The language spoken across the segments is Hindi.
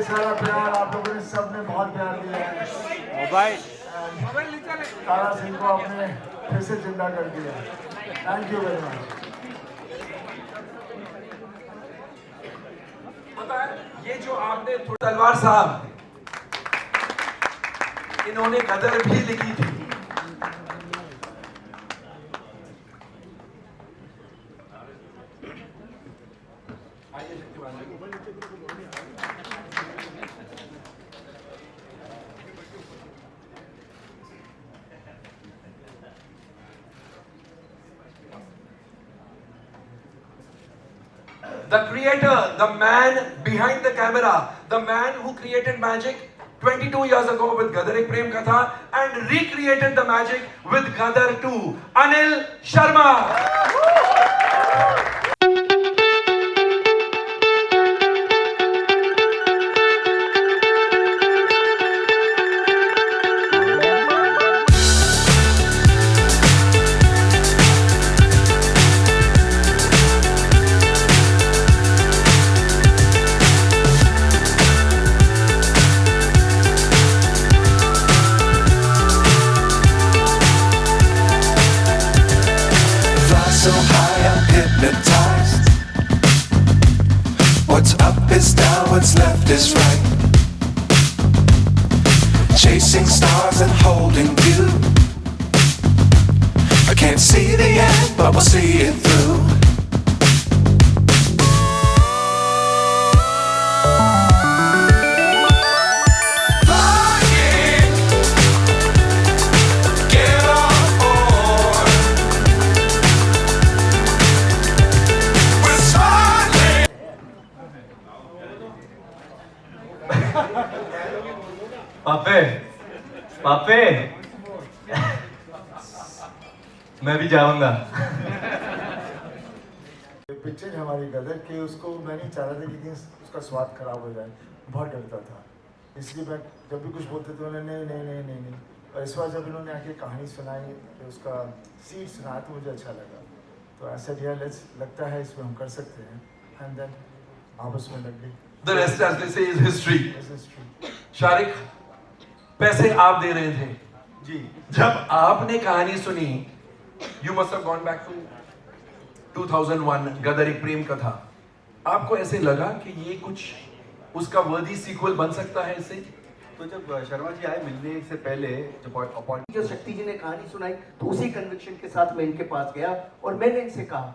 सारा प्यार आप लोगों ने सबने बहुत प्यार दिया है। मोबाइल तारा सिंह को आपने फिर से जिंदा कर दिया। Thank you very much. पता है ये जो आपने तलवार साहब इन्होंने गदर भी लिखी थी। The creator, the man behind the camera, the man who created magic 22 years ago with Gadar Ek Prem Katha and recreated the magic with Gadar 2, Anil Sharma. So high I'm hypnotized. What's up is down, what's left is right. Chasing stars and holding you. I can't see the end, but we'll see it through. पापे पापे मैं भी जाऊंगा। पिक्चर हमारी गदर के उसको मैं नहीं चाह रहा था कि उसका स्वाद खराब हो जाए, बहुत डरता था। इसलिए मैं जब भी कुछ बोलते थे उन्होंने नहीं नहीं नहीं नहीं नहीं। और इस बार जब इन्होंने आके कहानी सुनाई, उसका सीड सुनाया तो मुझे अच्छा लगा। तो ऐसा रियलाइज लगता है इसमें हम कर सकते हैं। एंड देन आपस में लग गई। The rest, as they say, is history. This is true. Shariq, पैसे आप दे रहे थे जी। जब आपने कहानी सुनी, you must have gone back to 2001, गदर एक प्रेम कथा। आपको ऐसे लगा कि ये कुछ उसका वर्दी सीक्वल बन सकता है इससे? तो जब शर्मा जी आए मिलने से पहले जब अपॉइंट जो शक्ति जी ने कहानी सुनाई तो उसी कन्विक्शन के साथ मैं इनके पास गया और मैंने इनसे कहा,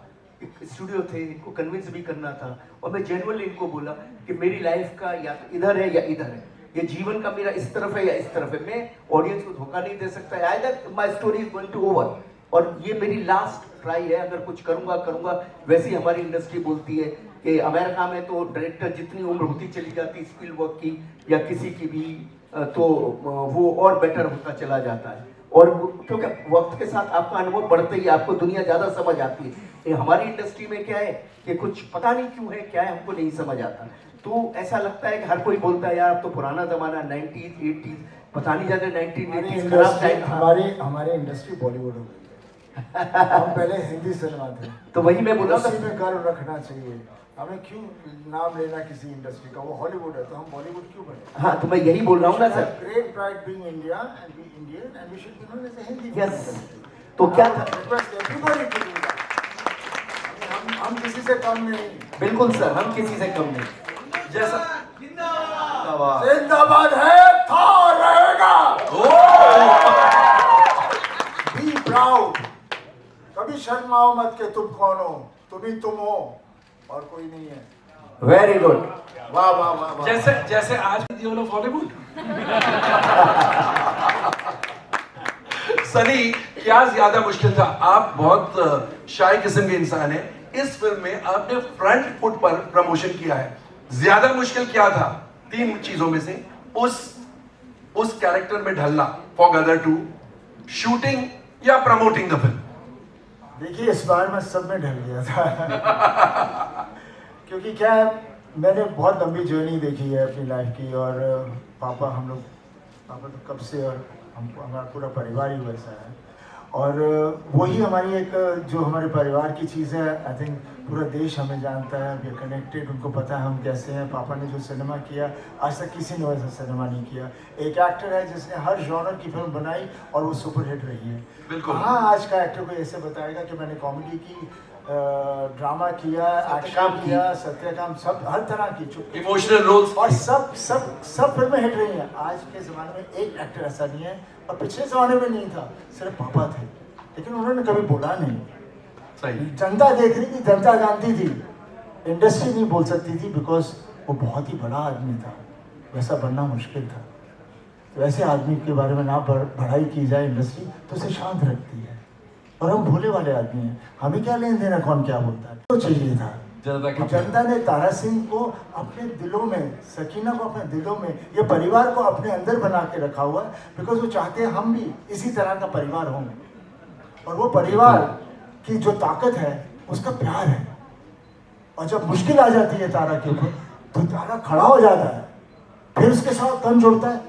स्टूडियो थे, इनको कन्विंस भी करना था और मैं जेन्युइनली इनको बोला कि मेरी लाइफ का या तो इधर है या इधर है, ये जीवन का मेरा इस तरफ है या इस तरफ है। मैं ऑडियंस को धोखा नहीं दे सकता, either my story is going to over और ये मेरी लास्ट ट्राई है। अगर कुछ करूंगा करूंगा। वैसे ही हमारी इंडस्ट्री बोलती है कि अमेरिका में तो डायरेक्टर जितनी उम्र होती चली जाती स्पीलबर्ग की या किसी की भी, तो वो और बेटर होता चला जाता है। और क्योंकि वक्त के साथ आपका अनुभव बढ़ते ही आपको दुनिया ज्यादा समझ आती है। हमारी इंडस्ट्री में क्या है कि कुछ पता नहीं क्यों है, क्या है हमको नहीं समझ आता। तो ऐसा लगता है कि हर कोई बोलता है यार अब तो पुराना जमाना 90s 80s, पता नहीं जाते 1980s खराब टाइम था। हमारी इंडस्ट्री बॉलीवुड हो गई है। हम पहले हिंदी सिनेमा थे, तो वही मैं बोल रहा उसी में गर्व रखना चाहिए। हमें क्यों नाम लेना किसी इंडस्ट्री का, वो हॉलीवुड है तो हम बॉलीवुड क्यों बने? हाँ, तो मैं यही बोल रहा हूँ ना sir. Great pride being India and be Indian and we should be known as a Hindi. Yes, तो क्या था, request everybody to do that. हम किसी से कम नहीं। बिल्कुल सर, हम किसी से कम नहीं। जैसा जिंदाबाद है, था रहेगा। बी प्राउड, कभी शर्माओ मत के तुम कौन हो, तुम ही तुम हो और कोई नहीं है। वेरी गुड, वाह वाह वाह वाह। जैसे आज ऑफ हॉलीवुड। सनी, क्या ज्यादा मुश्किल था? आप बहुत शाय किस्म के इंसान हैं, इस फिल्म में आपने फ्रंट फुट पर प्रमोशन किया है, ज्यादा मुश्किल क्या था 3 चीजों में से? उस कैरेक्टर में ढलना फॉर गदर 2, शूटिंग या प्रमोटिंग द फिल्म? देखिए, इस बार मैं सब में ढल गया था क्योंकि क्या है, मैंने बहुत लंबी जर्नी देखी है अपनी लाइफ की, और पापा तो कब से, और हमारा पूरा परिवार ही वैसा है, और वही हमारी एक जो हमारे परिवार की चीज़ है। आई थिंक पूरा देश हमें जानता है, वी आर कनेक्टेड, उनको पता है हम कैसे हैं। पापा ने जो सिनेमा किया, आज तक किसी ने वैसा सिनेमा नहीं किया। एक एक्टर है जिसने हर जॉनर की फिल्म बनाई और वो सुपरहिट रही है। बिल्कुल। हाँ, आज का एक्टर कोई ऐसे बताएगा कि मैंने कॉमेडी की, ड्रामा किया, एक्शन किया, सत्यकाम, सब हर तरह की इमोशनल रोल्स, और सब फिल्में हिट रही हैं। आज के ज़माने में एक एक्टर ऐसा नहीं है, और पिछले ज़माने में नहीं था, सिर्फ पापा थे, लेकिन उन्होंने कभी बोला नहीं। सही। जनता देख रही थी, जनता जानती थी, इंडस्ट्री नहीं बोल सकती थी, बिकॉज वो बहुत ही बड़ा आदमी था, वैसा बनना मुश्किल था। तो ऐसे आदमी के बारे में ना बढ़ाई की जाए इंडस्ट्री, तो उसे शांत रखती है। और हम भोले वाले आदमी हैं, हमें क्या लेन देना कौन क्या बोलता है। तो चाहिए था जनता ने तारा सिंह को अपने दिलों में, सकीना को अपने दिलों में, ये परिवार को अपने अंदर बना के रखा हुआ है, बिकॉज वो चाहते हैं हम भी इसी तरह का परिवार हों। और वो परिवार की जो ताकत है उसका प्यार है। और जब मुश्किल आ जाती है तारा के ऊपर, तो तारा खड़ा हो जाता है, फिर उसके साथ तन जोड़ता है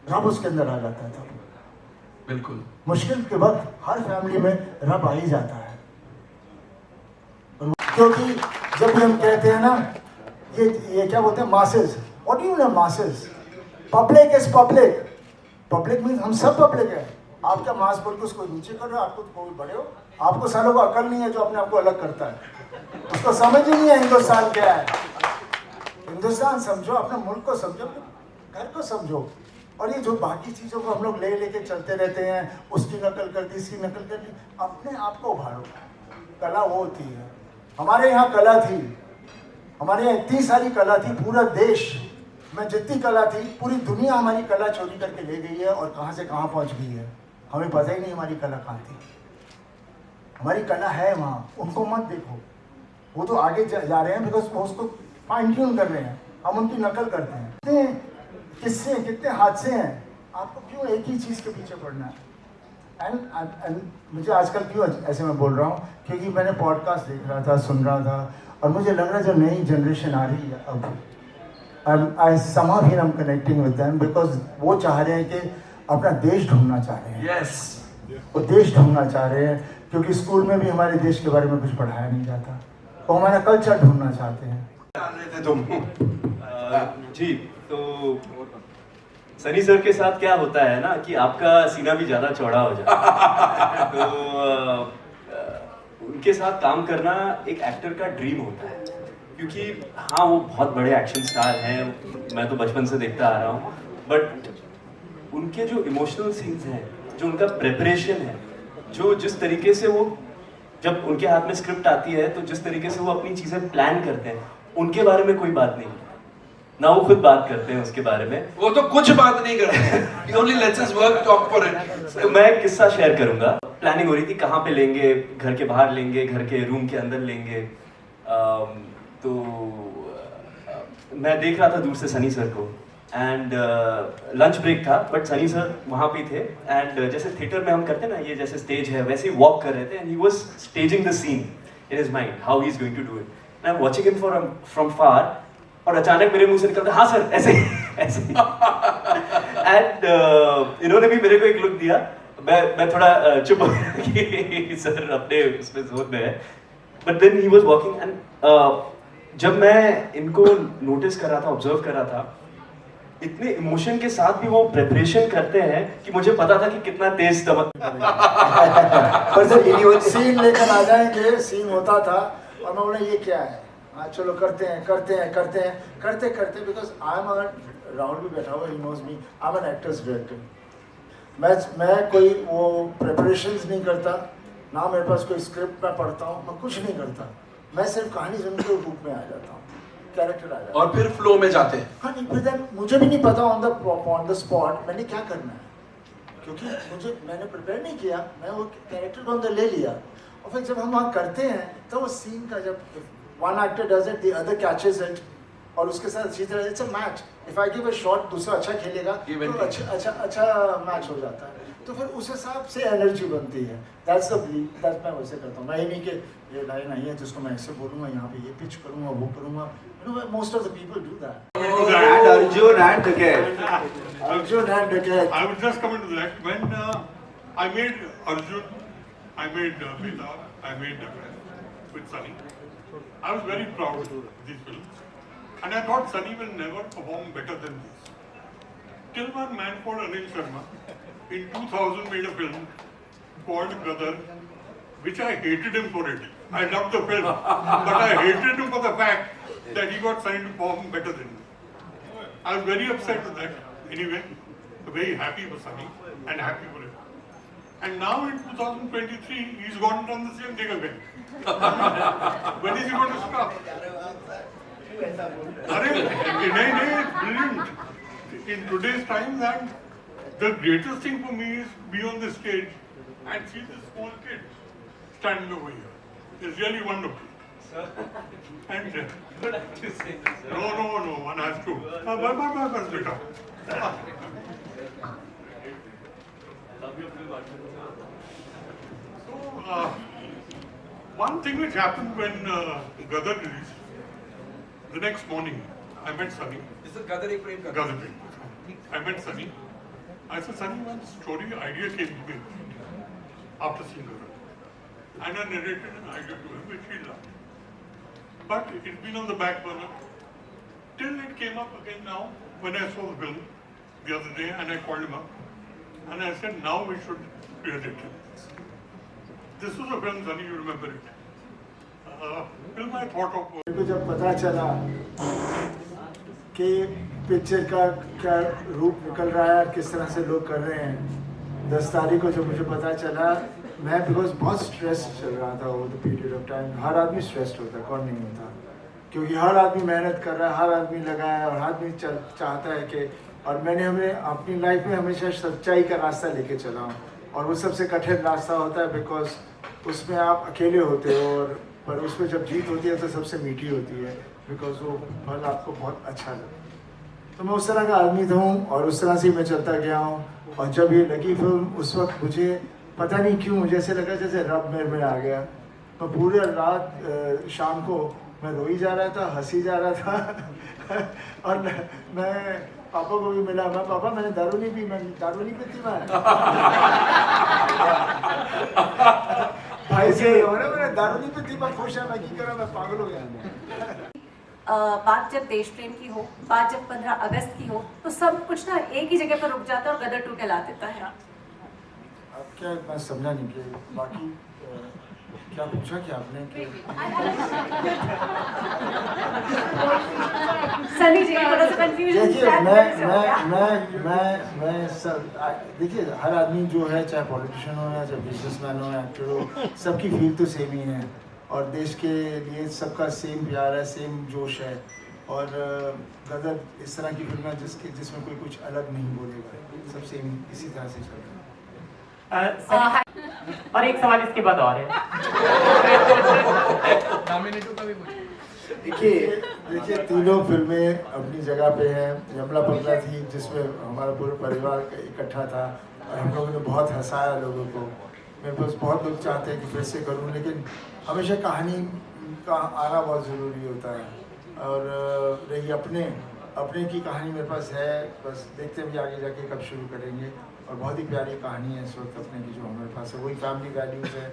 रब उसके अंदर आ जाता है। तब बिल्कुल मुश्किल के वक्त हर फैमिली में रब आ ही जाता है। क्योंकि जब भी हम कहते हैं ना, ये क्या बोलते हैं, masses, what do you mean masses? Public is public, public mean हम सब पब्लिक है। आप क्या मास बोल के उसको नीचे कर रहे हो? आपको कोई बड़े हो, आपको सालों को अकल नहीं है जो अपने आप को अलग करता है, उसको समझ ही नहीं है हिंदुस्तान क्या है। हिंदुस्तान समझो, अपने मुल्क को समझो, अपने घर को समझो। और ये जो बाकी चीज़ों को हम लोग लेके चलते रहते हैं, उसकी नकल कर दी, इसकी नकल कर दी, अपने आप को उभारो। कला वो होती है, हमारे यहाँ कला थी, हमारे यहाँ इतनी सारी कला थी, पूरा देश में जितनी कला थी, पूरी दुनिया हमारी कला चोरी करके ले गई है, और कहाँ से कहाँ पहुँच गई है हमें पता ही नहीं हमारी कला कहाँ थी। हमारी कला है वहाँ, उनको मत देखो, वो तो आगे जा रहे हैं, बिकॉज वो उसको फाइन ट्यून कर रहे हैं, हम उनकी नकल करते हैं। कितने किस्से, कितने हादसे हैं, आपको क्यों एक ही चीज़ के पीछे पड़ना है? एंड मुझे आजकल क्यों ऐसे मैं बोल रहा हूँ, क्योंकि मैंने पॉडकास्ट देख रहा था, सुन रहा था, और मुझे लग रहा है जो नई जनरेशन आ रही है अब, आई somehow here I'm connecting with them, because वो चाह रहे हैं कि अपना देश ढूंढना चाह रहे हैं। यस, वो देश ढूंढना चाह रहे हैं, क्योंकि स्कूल में भी हमारे देश के बारे में कुछ पढ़ाया नहीं जाता, वो हमारा कल्चर ढूंढना चाहते हैं। जी, तो सनी सर के साथ क्या होता है ना कि आपका सीना भी ज़्यादा चौड़ा हो जाता है। तो उनके साथ काम करना एक एक्टर का ड्रीम होता है, क्योंकि हाँ वो बहुत बड़े एक्शन स्टार हैं, मैं तो बचपन से देखता आ रहा हूँ, बट उनके जो इमोशनल सीन्स हैं, जो उनका प्रेपरेशन है, जो जिस तरीके से वो, जब उनके हाथ में स्क्रिप्ट आती है तो जिस तरीके से वो अपनी चीज़ें प्लान करते हैं, उनके बारे में कोई बात नहीं ना, वो खुद बात करते हैं उसके बारे में। वो तो कुछ बात नहीं करते हैं, he only lets us work, talk for it। तो मैं एक किस्सा शेयर करूंगा। प्लानिंग हो रही थी कहाँ पे लेंगे, घर के बाहर लेंगे, घर के रूम के अंदर लेंगे। तो मैं देख रहा था दूर से सनी सर को, एंड लंच ब्रेक था, बट सनी सर वहाँ पे थे, एंड जैसे थिएटर में हम करते हैं ना, ये जैसे स्टेज है वैसे ही वॉक कर रहे थे, and he was staging the scene in his mind, how he is going to do it, and I am watching him from far, और अचानक मेरे मुंह से निकलता हाँ सर, ऐसे ऐसे। एंड इन्होंने भी मेरे को एक लुक दिया, मैं थोड़ा चुप हो गया कि सर अपने उसमें जोर में है, but then he was walking, and जब मैं इनको नोटिस कर रहा था, ऑब्जर्व कर रहा था, इतने इमोशन के साथ भी वो प्रिपरेशन करते हैं कि मुझे पता था कि कितना तेज पर जब सीन लेकर आ जाएंगे, सीन होता था, और मैं बोला ये क्या है, हाँ चलो करते करते, बिकॉज आई एम राहुल भी बैठा हुआ, he knows me, I am an actors director. मैं कोई वो प्रिपरेशंस नहीं करता ना, मेरे पास कोई स्क्रिप्ट मैं पढ़ता हूँ, मैं कुछ नहीं करता, मैं सिर्फ कहानी सुन के रूप में आ जाता हूँ, कैरेक्टर आ जाता है, और फिर फ्लो में जाते हैं। हाँ नहीं, फिर मुझे भी नहीं पता ऑन द स्पॉट मैंने क्या करना है, क्योंकि मैंने प्रिपेयर नहीं किया, मैं वो कैरेक्टर को अंदर ले लिया और फिर जब हम वहाँ करते हैं तो वो सीन का जब one actor does it, the other catches it और उसके साथ अच्छी तरह it's a match. If I give a shot, दूसरा अच्छा खेलेगा तो अच्छा मैच हो जाता है। तो फिर उस हिसाब से एनर्जी बनती है। दैट्स द बिलीव, दैट्स मैं वैसे करता हूँ। मैं ही नहीं कि ये लाइन आई है जिसको मैं ऐसे बोलूँगा, यहाँ पे ये पिच करूँगा, वो करूँगा। You know most of the people do that. And Arjun and Duquette. Arjun and Duquette. I was just coming to that. When I made Arjun, I made Beta, I made Duquette with Sunny. I was very proud of these films. And I thought Sunny will never perform better than this. Till one man called Anil Sharma in 2000 made a film called Gadar, which I hated him for it. I loved the film, but I hated him for the fact that he got signed to perform better than me. I was very upset with that. Anyway, very happy for Sunny and happy for him. And now in 2023, he's gone and done the same thing again. When is he going to stop? It's brilliant. In today's time, that the greatest thing for me is be on the stage and see this small kid standing over here. It's really wonderful. And no, one has to. Bye, beta. So, one thing which happened when Gadar released, the next morning, I met Sunny. This is Gadar Ek Prem Katha. Gadar Prem Katha. I met Sunny. I said, Sunny, one story idea came to me after seeing Gadar. And I narrated an idea to him which he loved. But it's been on the back burner till it came up again now when I saw the film the other day and I called him up and I said, now we should create it. This was a film, Sunny, you remember it. Film I thought of. मेरे को जब पता चला कि पिक्चर का क्या रूप निकल रहा है, किस तरह से लोग कर रहे हैं, 10 तारीख को जब मुझे पता चला, मैं बिकॉज बहुत स्ट्रेस चल रहा था वो द पीरियड ऑफ टाइम। हर आदमी स्ट्रेस्ड होता है, कौन नहीं होता, क्योंकि हर आदमी मेहनत कर रहा है, हर आदमी लगा है और हर आदमी चाहता है कि, और मैंने अपनी लाइफ में हमेशा सच्चाई का रास्ता लेके चला हूँ और वो सबसे कठिन रास्ता होता है बिकॉज उसमें आप अकेले होते हो और पर उसमें जब जीत होती है तो सबसे मीठी होती है बिकॉज वो फल आपको बहुत अच्छा लगता। तो मैं उस तरह का आदमी था हूँ और उस तरह से मैं चलता गया हूँ। और जब ये लगी फिल्म उस वक्त मुझे पता नहीं क्यों मुझे ऐसे लगा जैसे रब मेरे में आ गया। मैं पूरे रात शाम को मैं रोई जा रहा था, हंसी जा रहा था और मैं पापा को भी मिला। मैं पापा मैंने दारू नहीं पी, मैं दारू नहीं पीती मैं भाई से मैंने दारू नहीं पीती, मैं खुश है, मैं की करा, मैं पागल हो गया। बात जब देश प्रेम की हो, बात जब 15 अगस्त की हो, तो सब कुछ ना एक ही जगह पर रुक जाता है और गदर 2 कहला देता है। अब क्या मैं समझा नहीं कि बाकी क्या पूछा क्या आपने कि सनी जी थोड़ा सा कंफ्यूजन। देखिए मैं सब देखिए हर आदमी जो है, चाहे पॉलिटिशियन हो या चाहे बिजनेसमैन हो, एक्टर हो, सबकी फील तो सेम ही है और देश के लिए सबका सेम प्यार है, सेम जोश है। और गदर इस तरह की फिल्म है जिसमें कोई कुछ अलग नहीं बोलेगा, सब सेम इसी तरह से चल रहा है। और एक सवाल इसके बाद और है। देखिए तीनों फिल्में अपनी जगह पे हैं। यमला पगला थी जिसमें हमारा पूरा परिवार इकट्ठा था और हम लोगों ने बहुत हंसाया लोगों को। मेरे पास बहुत लोग चाहते हैं कि फिर से करूं, लेकिन हमेशा कहानी का आना बहुत ज़रूरी होता है। और रही अपने की कहानी मेरे पास है, बस देखते हैं आगे जाके कब शुरू करेंगे। और बहुत ही प्यारी कहानी है इस वक्त अपने की जो हमारे पास है, वही फैमिली वैल्यूज़ है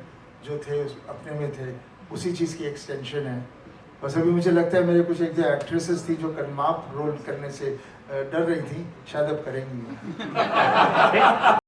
जो थे उस अपने में थे, उसी चीज़ की एक्सटेंशन है। बस अभी मुझे लगता है मेरे कुछ एक दो एक्ट्रेसेस थी जो कन्माप रोल करने से डर रही थी, शायद अब करेंगी।